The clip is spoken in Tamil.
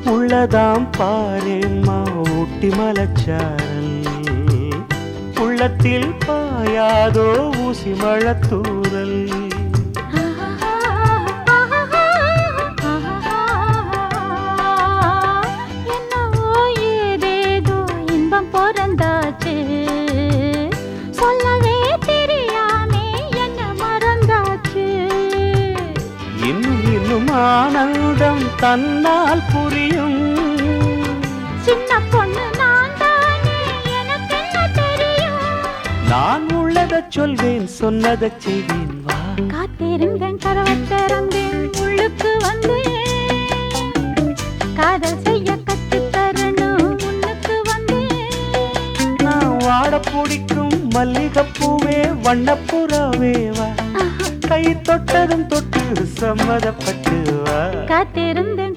உள்ளதாம் பாரேம்மா ஊட்டி மலச்சாரல் உள்ளத்தில் பாயாதோ ஊசி மழத்தூரல் என்னவோ ஏதேதோ இன்பம் பிறந்தாச்சு சொல்லவே தெரியாமே என்ன மறந்தாச்சு இன்னும் இன்னும் ஆனந்தம் தன்னால் புரியும் சின்ன பொண்ணு நான் தானே எனக்கு என்ன தெரியும் நான் உள்ளதை சொல்வேன் சொன்னதை செய்வேன் வா காத்திருந்தேன் கதவை திறந்தேன் உள்ளுக்கு வந்தேன் காதல் செய்ய கற்றுத் தரணும் உன்னுக்கு வந்தேன் நான் வாட பிடிக்கும் மல்லிகைப்பூவே வண்ணப்புறாவே வா கை தொட்டதும் தொட்டு சம்மதப்பட்டு வா காத்திருந்தேன்